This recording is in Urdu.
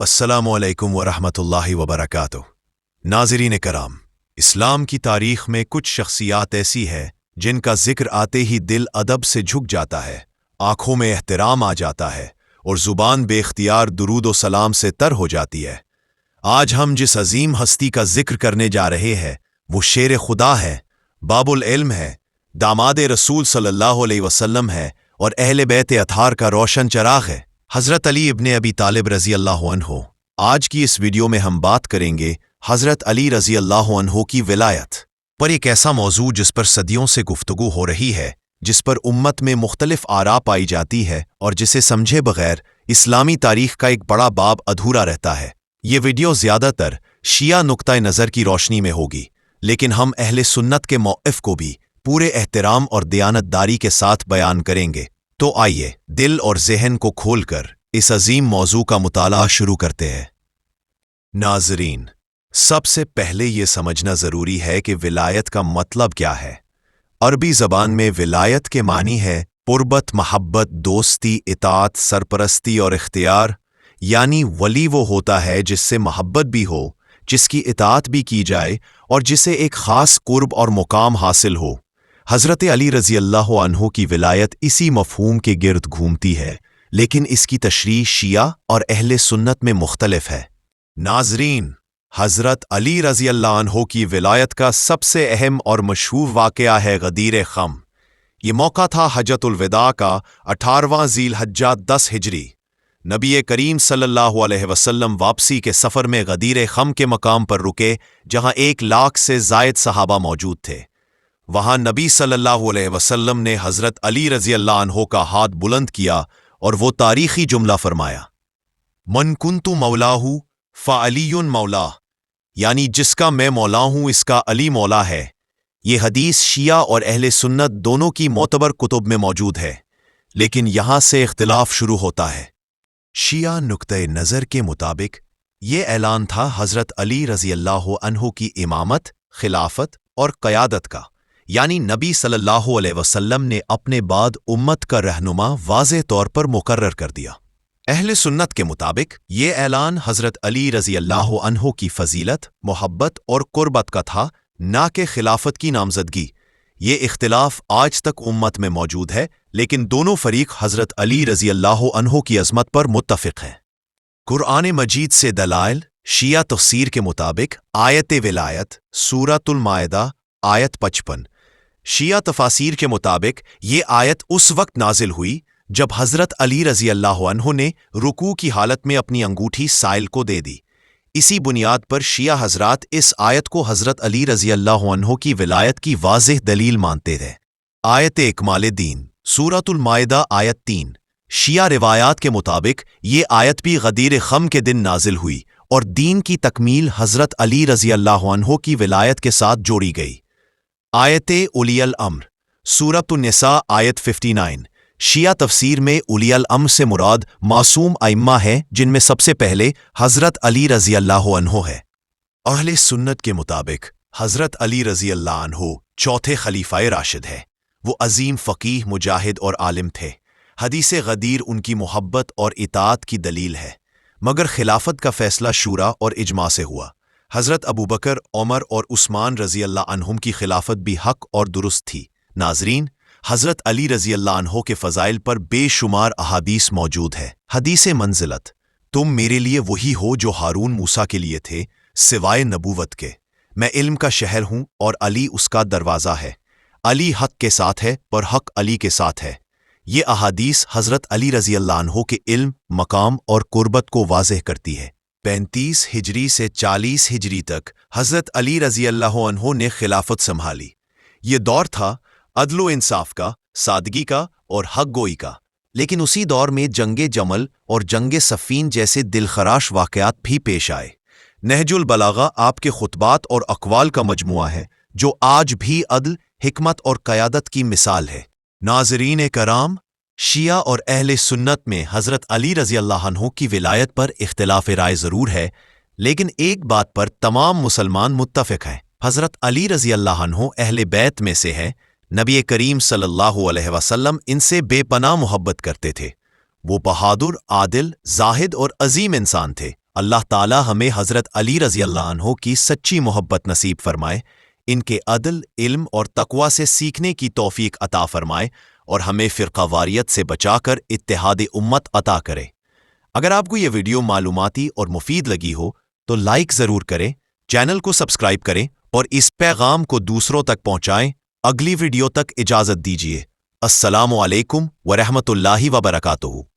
السلام علیکم ورحمۃ اللہ وبرکاتہ۔ ناظرین کرام، اسلام کی تاریخ میں کچھ شخصیات ایسی ہے جن کا ذکر آتے ہی دل ادب سے جھک جاتا ہے، آنکھوں میں احترام آ جاتا ہے اور زبان بے اختیار درود و سلام سے تر ہو جاتی ہے۔ آج ہم جس عظیم ہستی کا ذکر کرنے جا رہے ہیں وہ شیر خدا ہے، باب العلم ہے، داماد رسول صلی اللہ علیہ وسلم ہے اور اہل بیت اطہار کا روشن چراغ ہے، حضرت علی ابن ابی طالب رضی اللہ عنہ۔ آج کی اس ویڈیو میں ہم بات کریں گے حضرت علی رضی اللہ عنہ کی ولایت پر، ایک ایسا موضوع جس پر صدیوں سے گفتگو ہو رہی ہے، جس پر امت میں مختلف آراء پائی جاتی ہے اور جسے سمجھے بغیر اسلامی تاریخ کا ایک بڑا باب ادھورا رہتا ہے۔ یہ ویڈیو زیادہ تر شیعہ نقطہ نظر کی روشنی میں ہوگی، لیکن ہم اہل سنت کے موقف کو بھی پورے احترام اور دیانتداری کے ساتھ بیان کریں گے۔ تو آئیے دل اور ذہن کو کھول کر اس عظیم موضوع کا مطالعہ شروع کرتے ہیں۔ ناظرین، سب سے پہلے یہ سمجھنا ضروری ہے کہ ولایت کا مطلب کیا ہے۔ عربی زبان میں ولایت کے معنی ہے قربت، محبت، دوستی، اطاعت، سرپرستی اور اختیار، یعنی ولی وہ ہوتا ہے جس سے محبت بھی ہو، جس کی اطاعت بھی کی جائے اور جسے ایک خاص قرب اور مقام حاصل ہو۔ حضرت علی رضی اللہ عنہ کی ولایت اسی مفہوم کے گرد گھومتی ہے، لیکن اس کی تشریح شیعہ اور اہل سنت میں مختلف ہے۔ ناظرین، حضرت علی رضی اللہ عنہ کی ولایت کا سب سے اہم اور مشہور واقعہ ہے غدیر خم۔ یہ موقع تھا حجۃ الوداع کا، 18واں ذی الحجہ 10 ہجری۔ نبی کریم صلی اللہ علیہ وسلم واپسی کے سفر میں غدیر خم کے مقام پر رکے، جہاں 1,00,000 سے زائد صحابہ موجود تھے۔ وہاں نبی صلی اللہ علیہ وسلم نے حضرت علی رضی اللہ عنہ کا ہاتھ بلند کیا اور وہ تاریخی جملہ فرمایا، من کنت مولاہ فعلی مولا، یعنی جس کا میں مولا ہوں اس کا علی مولا ہے۔ یہ حدیث شیعہ اور اہل سنت دونوں کی معتبر کتب میں موجود ہے، لیکن یہاں سے اختلاف شروع ہوتا ہے۔ شیعہ نقطۂ نظر کے مطابق یہ اعلان تھا حضرت علی رضی اللہ عنہ کی امامت، خلافت اور قیادت کا، یعنی نبی صلی اللہ علیہ وسلم نے اپنے بعد امت کا رہنما واضح طور پر مقرر کر دیا۔ اہل سنت کے مطابق یہ اعلان حضرت علی رضی اللہ عنہ کی فضیلت، محبت اور قربت کا تھا، نہ کہ خلافت کی نامزدگی۔ یہ اختلاف آج تک امت میں موجود ہے، لیکن دونوں فریق حضرت علی رضی اللہ عنہ کی عظمت پر متفق ہیں۔ قرآن مجید سے دلائل۔ شیعہ تفسیر کے مطابق آیت ولایت سورۃ المائدہ آیت 55۔ شیعہ تفاسیر کے مطابق یہ آیت اس وقت نازل ہوئی جب حضرت علی رضی اللہ عنہ نے رکوع کی حالت میں اپنی انگوٹھی سائل کو دے دی۔ اسی بنیاد پر شیعہ حضرات اس آیت کو حضرت علی رضی اللہ عنہ کی ولایت کی واضح دلیل مانتے تھے۔ آیت اکمال دین سورۃ المائدہ آیت 3۔ شیعہ روایات کے مطابق یہ آیت بھی غدیر خم کے دن نازل ہوئی اور دین کی تکمیل حضرت علی رضی اللہ عنہ کی ولایت کے ساتھ جوڑی گئی۔ آیت اولی الامر سورۃ النساء آیت 59۔ شیعہ تفسیر میں اولی الامر سے مراد معصوم ائمہ ہیں، جن میں سب سے پہلے حضرت علی رضی اللہ عنہ ہے۔ اہل سنت کے مطابق حضرت علی رضی اللہ عنہ چوتھے خلیفہ راشد ہے۔ وہ عظیم فقیہ، مجاہد اور عالم تھے۔ حدیث غدیر ان کی محبت اور اطاعت کی دلیل ہے، مگر خلافت کا فیصلہ شورا اور اجماع سے ہوا۔ حضرت ابوبکر، عمر اور عثمان رضی اللہ عنہم کی خلافت بھی حق اور درست تھی۔ ناظرین، حضرت علی رضی اللہ عنہ کے فضائل پر بے شمار احادیث موجود ہے۔ حدیث منزلت، تم میرے لیے وہی ہو جو ہارون موسیٰ کے لیے تھے، سوائے نبوت کے۔ میں علم کا شہر ہوں اور علی اس کا دروازہ ہے۔ علی حق کے ساتھ ہے پر حق علی کے ساتھ ہے۔ یہ احادیث حضرت علی رضی اللہ عنہ کے علم، مقام اور قربت کو واضح کرتی ہے۔ 35 ہجری سے 40 ہجری تک حضرت علی رضی اللہ عنہ نے خلافت سنبھالی۔ یہ دور تھا عدل و انصاف کا، سادگی کا اور حق گوئی کا، لیکن اسی دور میں جنگ جمل اور جنگ صفین جیسے دلخراش واقعات بھی پیش آئے۔ نہج البلاغہ آپ کے خطبات اور اقوال کا مجموعہ ہے، جو آج بھی عدل، حکمت اور قیادت کی مثال ہے۔ ناظرین کرام، شیعہ اور اہل سنت میں حضرت علی رضی اللہ عنہ کی ولایت پر اختلاف رائے ضرور ہے، لیکن ایک بات پر تمام مسلمان متفق ہیں، حضرت علی رضی اللہ عنہ اہل بیت میں سے ہے۔ نبی کریم صلی اللہ علیہ وسلم ان سے بے پناہ محبت کرتے تھے۔ وہ بہادر، عادل، زاہد اور عظیم انسان تھے۔ اللہ تعالی ہمیں حضرت علی رضی اللہ عنہ کی سچی محبت نصیب فرمائے، ان کے عدل، علم اور تقوی سے سیکھنے کی توفیق عطا فرمائے اور ہمیں فرقہ واریت سے بچا کر اتحاد امت عطا کرے۔ اگر آپ کو یہ ویڈیو معلوماتی اور مفید لگی ہو تو لائک ضرور کریں، چینل کو سبسکرائب کریں اور اس پیغام کو دوسروں تک پہنچائیں۔ اگلی ویڈیو تک اجازت دیجیے۔ السلام علیکم ورحمۃ اللہ وبرکاتہ۔